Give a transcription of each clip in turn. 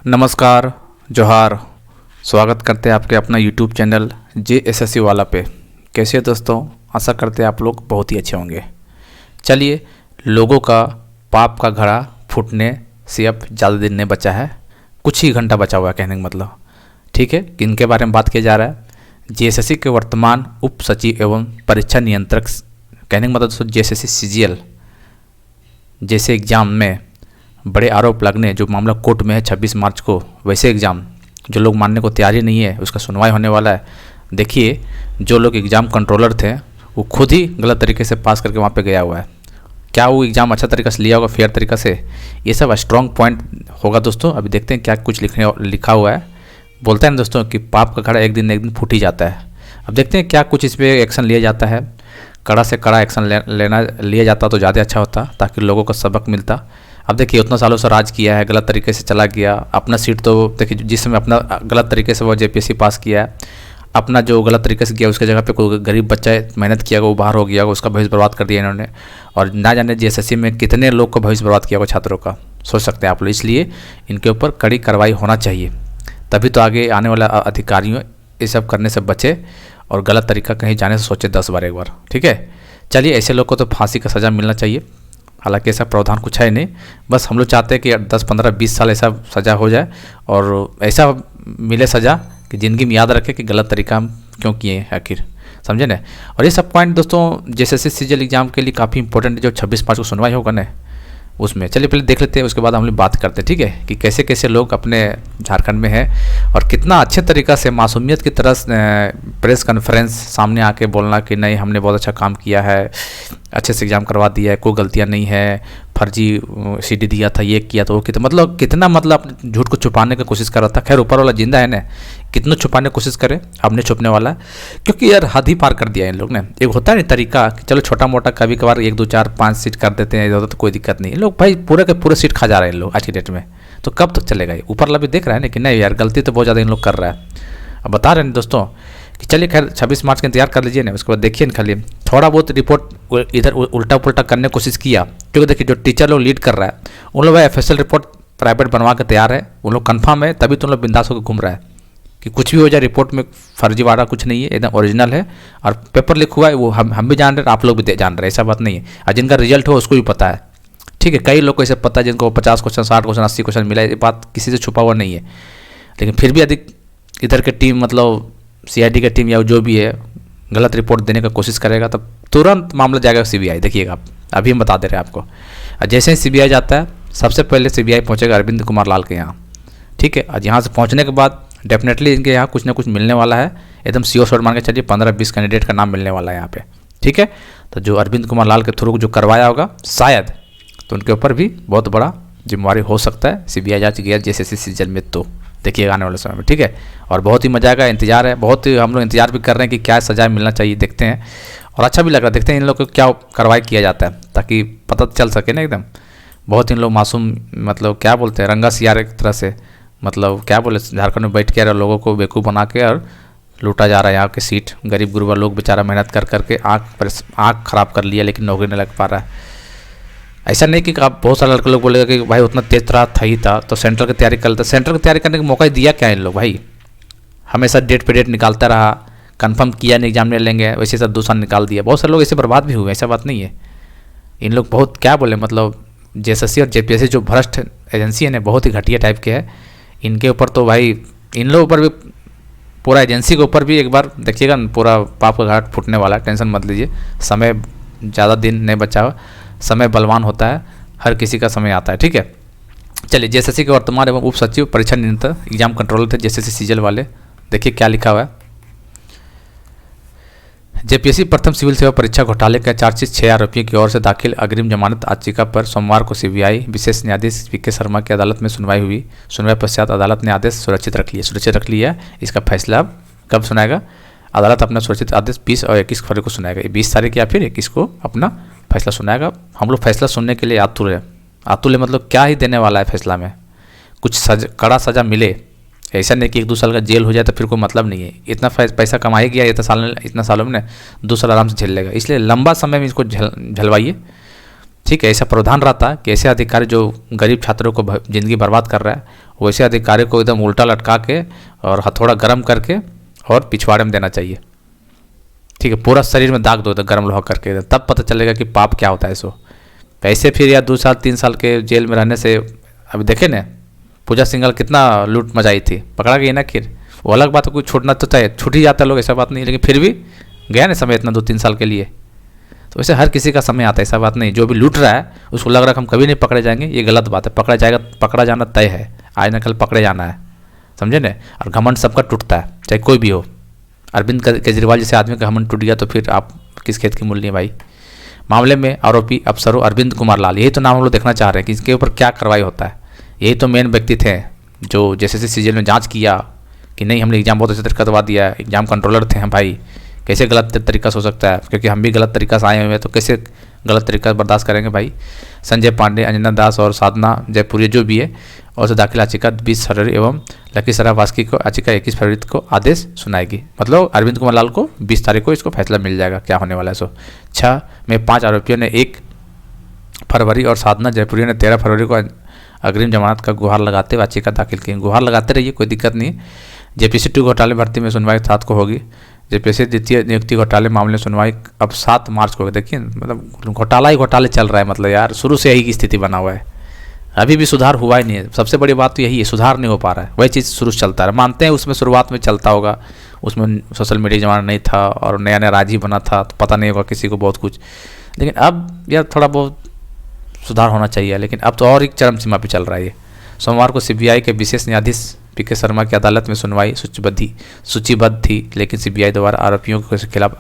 नमस्कार, जोहार। स्वागत करते हैं आपके अपना यूट्यूब चैनल JSSC वाला पे। कैसे हैं दोस्तों? आशा करते हैं आप लोग बहुत ही अच्छे होंगे। चलिए, लोगों का पाप का घड़ा फूटने से अब ज़्यादा दिन नहीं बचा है, कुछ ही घंटा बचा हुआ है कहने का मतलब। ठीक है, किन के बारे में बात किया जा रहा है? JSSC के वर्तमान उप सचिव एवं परीक्षा नियंत्रक, कहने का मतलब दोस्तों JSSC CGL जैसे एग्ज़ाम में बड़े आरोप लगने, जो मामला कोर्ट में है 26 मार्च को, वैसे एग्ज़ाम जो लोग मानने को तैयार ही नहीं है, उसका सुनवाई होने वाला है। देखिए, जो लोग एग्ज़ाम कंट्रोलर थे वो खुद ही गलत तरीके से पास करके वहाँ पे गया हुआ है। क्या वो एग्ज़ाम अच्छा तरीक़ा से लिया होगा, फेयर तरीक़ा से? ये सब स्ट्रॉन्ग पॉइंट होगा दोस्तों। अभी देखते हैं क्या कुछ लिखा हुआ है। बोलता है ना दोस्तों कि पाप का घड़ा एक दिन फूट ही जाता है। अब देखते हैं क्या कुछ इस पर एक्शन लिया जाता है। कड़ा से कड़ा एक्शन लिया जाता तो ज़्यादा अच्छा होता, ताकि लोगों को सबक मिलता। अब देखिए, उतना सालों से राज किया है, गलत तरीके से चला गया। अपना सीट तो देखिए, जिस समय अपना गलत तरीके से वो JPSC पास किया है, अपना जो गलत तरीके से किया उसके जगह पे कोई गरीब बच्चा मेहनत किया वो बाहर हो गया, उसका भविष्य बर्बाद कर दिया इन्होंने। और ना जाने JSSC में कितने लोग का भविष्य बर्बाद किया होगा छात्रों का, सोच सकते हैं आप लोग। इसलिए इनके ऊपर कड़ी कार्रवाई होना चाहिए, तभी तो आगे आने वाला अधिकारियों ये सब करने से बचे और गलत तरीका कहीं जाने से सोचे 10 बार एक बार। ठीक है, चलिए, ऐसे लोग को तो फांसी का सज़ा मिलना चाहिए। हालांकि ऐसा प्रावधान कुछ है नहीं, बस हम लोग चाहते हैं कि 10, 15, 20 साल ऐसा सज़ा हो जाए और ऐसा मिले सज़ा कि ज़िंदगी में याद रखे कि गलत तरीका हम क्यों किए हैं आखिर, समझे ना। और ये सब पॉइंट दोस्तों JSSC CGL एग्ज़ाम के लिए काफ़ी इंपॉर्टेंट है, जो 26 मार्च को सुनवाई होगा ना उसमें। चलिए पहले देख लेते हैं, उसके बाद हम लोग बात करते हैं। ठीक है, कि कैसे कैसे लोग अपने झारखंड में हैं और कितना अच्छे तरीक़ा से मासूमियत की तरह प्रेस कॉन्फ्रेंस सामने आके बोलना कि नहीं, हमने बहुत अच्छा काम किया है, अच्छे से एग्ज़ाम करवा दिया है, कोई गलतियां नहीं है, फर्जी CD दिया था, ये किया था, वो किया था। मतलब कितना अपने झूठ को छुपाने की कोशिश कर रहा था। खैर, ऊपर वाला जिंदा है ना, कितना छुपाने की कोशिश करे, अब नहीं छुपने वाला। क्योंकि यार हद ही पार कर दिया इन लोग ने। एक होता है ना तरीका कि चलो छोटा मोटा कभी कभार 1, 2, 4, 5 सीट कर देते हैं इधर, तो कोई दिक्कत नहीं। लोग भाई पूरे के पूरे सीट खा जा रहे हैं इन लोग आज की डेट में, तो कब तक चलेगा ये? ऊपर वाला भी देख रहा है ना कि नहीं यार, गलती तो बहुत ज़्यादा इन लोग कर रहा है। अब बता रहे हैं दोस्तों कि चलिए खैर 26 मार्च का इंतजार कर लीजिए ना, उसके बाद देखिए ना, खाली थोड़ा बहुत रिपोर्ट इधर उल्टा पुल्टा करने की कोशिश किया। क्योंकि देखिए, जो टीचर लोग लीड कर रहा है उन लोग भाई FSL रिपोर्ट प्राइवेट बनवा के तैयार है, उन लोग कन्फर्म है, तभी तो उन लोग बिंदास होकर घूम रहा है कि कुछ भी हो जाए, रिपोर्ट में फर्जीवाड़ा कुछ नहीं है, एकदम ओरिजिनल है। और पेपर लिखा हुआ है, वो हम भी जान रहे हैं, आप लोग भी जान रहे हैं, ऐसा बात नहीं है। और जिनका रिजल्ट हो उसको भी पता है। ठीक है, कई लोग को ऐसे पता है जिनको 50 क्वेश्चन, 60 क्वेश्चन, 80 क्वेश्चन मिला है, ये बात किसी से छुपा हुआ नहीं है। लेकिन फिर भी अधिक इधर के टीम, मतलब CID की टीम या जो भी है, गलत रिपोर्ट देने का कोशिश करेगा तब तुरंत मामला जाएगा CBI। देखिएगा आप, अभी हम बता दे रहे हैं आपको। और जैसे ही CBI जाता है, सबसे पहले CBI पहुंचेगा अरविंद कुमार लाल के यहाँ। ठीक है, और यहाँ से पहुँचने के बाद डेफिनेटली इनके यहाँ कुछ ना कुछ मिलने वाला है, एकदम CO शॉट मान के चलिए 15-20 कैंडिडेट का नाम मिलने वाला है यहाँ पे। ठीक है, तो जो अरविंद कुमार लाल के थ्रू जो करवाया होगा शायद, तो उनके ऊपर भी बहुत बड़ा जिम्मेवारी हो सकता है। CBI जा गया JSSC CGL में, तो देखिएगा आने वाले समय में। ठीक है, और बहुत ही मजा आएगा, इंतजार है, बहुत ही हम लोग इंतजार भी कर रहे हैं कि क्या सज़ा मिलना चाहिए। देखते हैं, और अच्छा भी लग रहा है, देखते हैं इन लोग को क्या कार्रवाई किया जाता है, ताकि पता चल सके ना एकदम। बहुत इन लोग मासूम, मतलब क्या बोलते हैं, रंगा सियार एक तरह से, मतलब क्या बोले, झारखंड में बैठ के लोगों को बेवकूफ़ बना के और लूटा जा रहा है यहाँ के सीट। गरीब गुरबा लोग बेचारा मेहनत कर करके आँख खराब कर लिया, लेकिन नौकरी नहीं लग पा रहा है। ऐसा नहीं कि आप, बहुत सारे लड़के लोग बोलेगा कि भाई उतना तेज था ही था तो सेंट्रल की तैयारी कर लेता। सेंट्रल की तैयारी करने का मौका दिया क्या इन लोग? भाई हमेशा डेट पे डेट निकालता रहा, कंफर्म किया नहीं एग्जाम ले लेंगे, वैसे सब 2 साल निकाल दिया। बहुत सारे लोग ऐसे बर्बाद भी हुए, ऐसा बात नहीं है। इन लोग बहुत क्या बोले, मतलब JSSC और JPSC जो भ्रष्ट एजेंसी है ना, बहुत ही घटिया टाइप के है। इनके ऊपर तो भाई, इन लोगों पर भी, पूरा एजेंसी के ऊपर भी एक बार देखिएगा, पूरा पाप का घाट फूटने वाला है। टेंशन मत लीजिए, समय ज़्यादा दिन नहीं बचा हुआ, समय बलवान होता है, हर किसी का समय आता है। ठीक है, चलिए JSSC के वर्तमान एवं उप सचिव परीक्षा नियंत्रक एग्जाम कंट्रोलर थे JSSC CGL वाले। देखिए क्या लिखा हुआ है। JPSC प्रथम सिविल सेवा परीक्षा घोटाले का चार्जशीट 6 आरोपियों की ओर से दाखिल अग्रिम जमानत याचिका पर सोमवार को CBI विशेष न्यायाधीश PK शर्मा की अदालत में सुनवाई हुई। सुनवाई पश्चात अदालत ने आदेश सुरक्षित रख लिया। इसका फैसला अब कब सुनाएगा? अदालत अपना सुरक्षित आदेश 20 और 21 फरवरी को सुनाएगा। 20 तारीख या फिर 21 को अपना फैसला सुनाएगा। हम लोग फैसला सुनने के लिए आतुर है। मतलब क्या ही देने वाला है फैसला में, कुछ कड़ा सज़ा मिले। ऐसा नहीं कि 1-2 साल का जेल हो जाए तो फिर कोई मतलब नहीं है। इतना पैसा कमाई गया इतना सालों में 2 साल आराम से झेल लेगा। इसलिए लंबा समय में इसको झलवाइए ठीक है, ऐसा प्रावधान रहता कि ऐसे अधिकारी जो गरीब छात्रों को ज़िंदगी बर्बाद कर रहा है, वैसे अधिकारी को एकदम उल्टा लटका के और हथौड़ा गर्म करके और पिछवाड़े में देना चाहिए। ठीक है, पूरा शरीर में दाग दो गर्म लोहा करके, तब पता चलेगा कि पाप क्या होता है। सो पैसे फिर या 2 साल 3 साल के जेल में रहने से, अभी देखे ना पूजा सिंघल कितना लूट मचाई थी, पकड़ा गई ना। फिर वो अलग बात है, कोई छूटना तो चाहिए, छूट ही जाता है लोग, ऐसा बात नहीं, लेकिन फिर भी गया ना समय इतना 2-3 साल के लिए। तो वैसे हर किसी का समय आता है, ऐसा बात नहीं। जो भी लूट रहा है उसको लग रहा है हम कभी नहीं पकड़े जाएंगे, ये गलत बात है। पकड़ा जाएगा, पकड़ा जाना तय है, आज न कल पकड़े जाना है, समझे ना। और घमंड सबका टूटता है, चाहे कोई भी हो। अरविंद केजरीवाल जैसे आदमी का घमंड टूट गया तो फिर आप किस खेत की मूल्य है भाई। मामले में आरोपी अफसरों अरविंद कुमार लाल, यही तो नाम हम लोग देखना चाह रहे हैं कि इसके ऊपर क्या कार्रवाई होता है। यही तो मेन व्यक्ति थे जो जैसे सीजीएल में जांच किया कि नहीं हमने एग्जाम बहुत अच्छे तरीके करवा दिया, एग्जाम कंट्रोलर थे हम भाई, कैसे गलत तरीका से हो सकता है, क्योंकि हम भी गलत तरीका से आए हुए हैं तो कैसे गलत तरीका बर्दाश्त करेंगे भाई। संजय पांडे, अंजना दास और साधना जयपुरी जो भी है, और से दाखिल याचिका 20 फरवरी एवं लखीसराय वास्की को याचिका 21 फरवरी को आदेश सुनाएगी। मतलब अरविंद कुमार लाल को 20 तारीख को इसको फैसला मिल जाएगा क्या होने वाला है। सो 6 में 5 आरोपियों ने 1 फरवरी और साधना जयपुरी ने 13 फरवरी को अग्रिम जमानत का गुहार लगाते हुए याचिका दाखिल की। गुहार लगाते रहिए, कोई दिक्कत नहीं। जेपीसी 2 घोटाले भर्ती में सुनवाई 7 को होगी। जेपीसी द्वितीय नियुक्ति घोटाले मामले में सुनवाई अब 7 मार्च को होगी। देखिए मतलब घोटाला ही घोटाले चल रहा है, मतलब यार शुरू से यही की स्थिति बना हुआ है, अभी भी सुधार हुआ ही नहीं है। सबसे बड़ी बात तो यही है, सुधार नहीं हो पा रहा है। वही चीज़ शुरू से चलता है, मानते हैं उसमें शुरुआत में चलता होगा, उसमें सोशल मीडिया जमाना नहीं था और नया नया राज ही बना था, तो पता नहीं होगा किसी को बहुत कुछ। लेकिन अब यार थोड़ा बहुत सुधार होना चाहिए, लेकिन अब तो और एक चरम सीमा पर चल रहा है ये। सोमवार को सीबीआई के विशेष न्यायाधीश पीके शर्मा की अदालत में सुनवाई सूचीबद्ध थी, लेकिन सीबीआई द्वारा आरोपियों के खिलाफ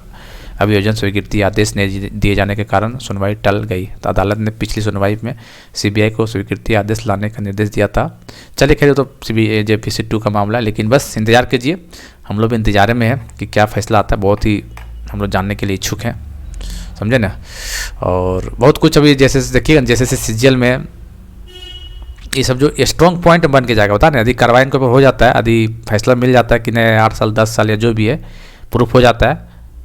अभियोजन स्वीकृति आदेश नहीं दिए जाने के कारण सुनवाई टल गई। तो अदालत ने पिछली सुनवाई में सीबीआई को स्वीकृति आदेश लाने का निर्देश दिया था। चलिए खैर तो सीबीआई जेपीसी 2 का मामला है, लेकिन बस इंतजार कीजिए, हम लोग इंतजार में हैं कि क्या फैसला आता है। बहुत ही हम लोग जानने के लिए इच्छुक हैं, समझे ना। और बहुत कुछ अभी जैसे देखिएगा, जैसे सीजीएल में ये सब जो स्ट्रॉन्ग पॉइंट बन के जाएगा, बता नहीं यदि कार्रवाई के ऊपर हो जाता है, यदि फैसला मिल जाता है कि नहीं 8 साल 10 साल या जो भी है प्रूफ हो जाता है,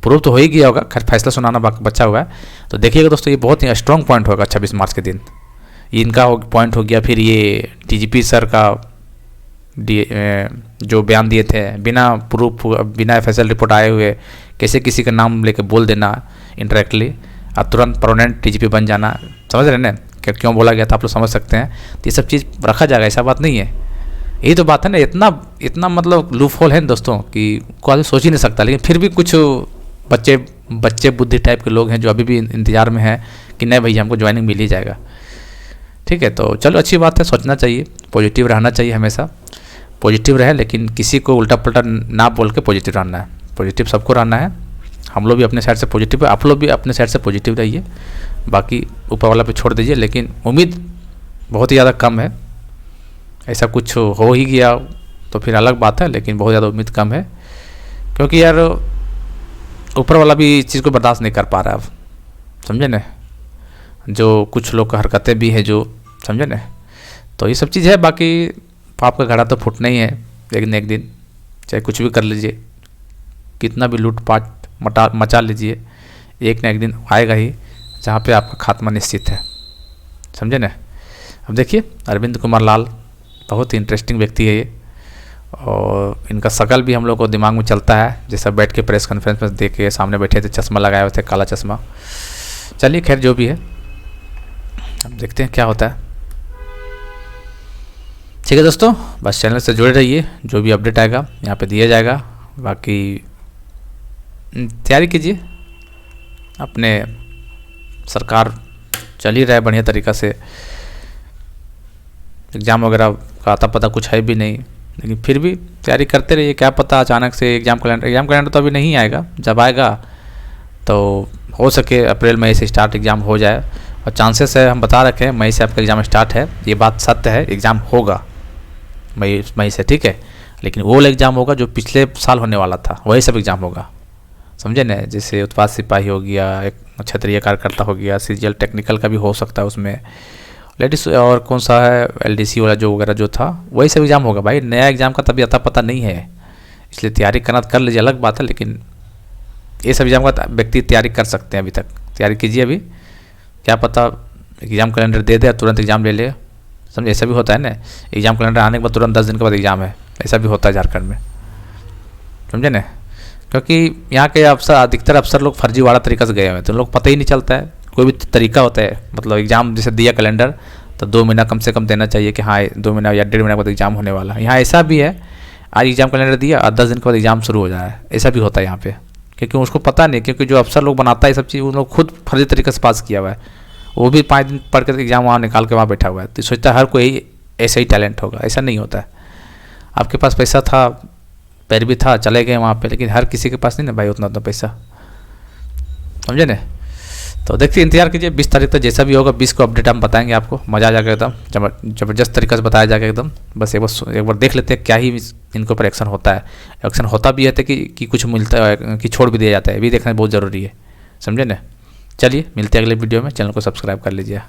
प्रूफ तो हो ही गया होगा, खैर फैसला सुनाना बचा हुआ है। तो देखिएगा दोस्तों, ये बहुत ही स्ट्रॉन्ग पॉइंट होगा 26 मार्च के दिन। ये इनका पॉइंट हो गया। फिर ये डीजीपी सर का जो बयान दिए थे, बिना प्रूफ बिना एफएसएल रिपोर्ट आए हुए कैसे किसी का नाम लेके बोल देना इंडायरेक्टली और तुरंत परमानेंट डीजीपी बन जाना, समझ रहे हैं ना क्यों बोला गया था, आप लोग समझ सकते हैं। तो ये सब चीज़ रखा जाएगा, ऐसा बात नहीं है। यही तो बात है ना, इतना मतलब लूप होल है दोस्तों कि कोई आदमी सोच ही नहीं सकता। लेकिन फिर भी कुछ बच्चे बुद्धि टाइप के लोग हैं जो अभी भी इंतजार में हैं कि नहीं भैया हमको ज्वाइनिंग मिल ही जाएगा। ठीक है, तो चलो अच्छी बात है, सोचना चाहिए, पॉजिटिव रहना चाहिए, हमेशा पॉजिटिव रहे, लेकिन किसी को उल्टा पुल्टा ना बोल के पॉजिटिव रहना है। पॉजिटिव सबको रहना है, हम लोग भी अपने साइड से पॉजिटिव है, आप लोग भी अपने साइड से पॉजिटिव रहिए, बाकी ऊपर वाला पे छोड़ दीजिए। लेकिन उम्मीद बहुत ही ज़्यादा कम है, ऐसा कुछ हो ही गया तो फिर अलग बात है, लेकिन बहुत ज़्यादा उम्मीद कम है, क्योंकि यार ऊपर वाला भी इस चीज़ को बर्दाश्त नहीं कर पा रहा है अब, समझे ना। जो कुछ लोग का हरकतें भी है जो, समझे ना। तो ये सब चीज़ है, बाकी पाप का घड़ा तो फूटना ही है एक न एक दिन, चाहे कुछ भी कर लीजिए, कितना भी लूटपाट मचा लीजिए, एक न एक दिन आएगा ही जहाँ पे आपका खात्मा निश्चित है, समझे ना। अब देखिए अरविंद कुमार लाल बहुत ही इंटरेस्टिंग व्यक्ति है ये, और इनका शकल भी हम लोग को दिमाग में चलता है, जैसा बैठ के प्रेस कॉन्फ्रेंस में देख के सामने बैठे थे, चश्मा लगाए हुए थे, काला चश्मा। चलिए खैर जो भी है, अब देखते हैं क्या होता है। ठीक है दोस्तों, बस चैनल से जुड़े रहिए, जो भी अपडेट आएगा यहाँ पे दिया जाएगा। बाकी तैयारी कीजिए, अपने सरकार चल ही रहा है बढ़िया तरीक़ा से, एग्ज़ाम वगैरह का आता पता कुछ है भी नहीं, लेकिन फिर भी तैयारी करते रहिए। क्या पता अचानक से एग्ज़ाम कैलेंडर तो अभी नहीं आएगा, जब आएगा तो हो सके अप्रैल मई से स्टार्ट एग्ज़ाम हो जाए, और चांसेस है हम बता रखे हैं मई से आपका एग्ज़ाम स्टार्ट है, ये बात सत्य है, एग्ज़ाम होगा मई से, ठीक है। लेकिन वो एग्ज़ाम होगा जो पिछले साल होने वाला था, वही सब एग्ज़ाम होगा, समझे ना। जैसे उत्पाद सिपाही हो गया, एक क्षेत्रीय कार्यकर्ता हो गया, सीजीएल टेक्निकल का भी हो सकता है उसमें, लेडीज और कौन सा है एलडीसी वाला जो वगैरह जो था, वही सब एग्ज़ाम होगा भाई। नया एग्ज़ाम का तभी अता पता नहीं है, इसलिए तैयारी करना कर लीजिए, अलग बात है। लेकिन ये सब एग्ज़ाम का व्यक्ति तैयारी कर सकते हैं, अभी तक तैयारी कीजिए, अभी क्या पता एग्ज़ाम कैलेंडर दे दे तुरंत एग्ज़ाम ले ले, समझे, ऐसा भी होता है ना। एग्ज़ाम कैलेंडर आने के बाद तुरंत 10 दिन के बाद एग्ज़ाम है, ऐसा भी होता है झारखंड में, समझे ना। क्योंकि यहाँ के अफसर, अधिकतर अफसर लोग फर्जीवाड़ा तरीक़ा से गए हुए हैं, तो उन लोग पता ही नहीं चलता है, कोई भी तरीका होता है। मतलब एग्ज़ाम जैसे दिया कैलेंडर तो 2 महीना कम से कम देना चाहिए कि हाँ 2 महीना या 1.5 महीना बाद एग्ज़ाम होने वाला है। यहाँ ऐसा भी है, आज एग्ज़ाम कैलेंडर दिया और 10 दिन के बाद एग्ज़ाम शुरू हो जा रहा है, ऐसा भी होता है यहाँ पे। क्योंकि उसको पता नहीं, क्योंकि जो अफसर लोग बनाता है ये सब चीज़, उन लोग खुद फर्जी तरीके से पास किया हुआ है, वो भी 5 दिन पढ़ कर एग्ज़ाम वहाँ निकाल के वहाँ बैठा हुआ है, तो सोचता है हर कोई ऐसा ही टैलेंट होगा, ऐसा नहीं होता है। आपके पास पैसा था, पैरवी था, चले गए वहाँ पे, लेकिन हर किसी के पास नहीं ना भाई उतना पैसा, समझे ना। तो देखिए, इंतजार कीजिए 20 तारीख तक, जैसा भी होगा 20 को अपडेट हम बताएंगे आपको, मज़ा आ जाएगा एकदम, ज़बरदस्त तरीके से बताया जाएगा एकदम। बस एक बार देख लेते हैं क्या ही इनके ऊपर एक्शन होता है। एक्शन होता भी है तो कि कुछ मिलता है कि छोड़ भी दिया जाता है, ये भी देखना बहुत ज़रूरी है, समझे ना। चलिए मिलते हैं अगले वीडियो में, चैनल को सब्सक्राइब कर लीजिए।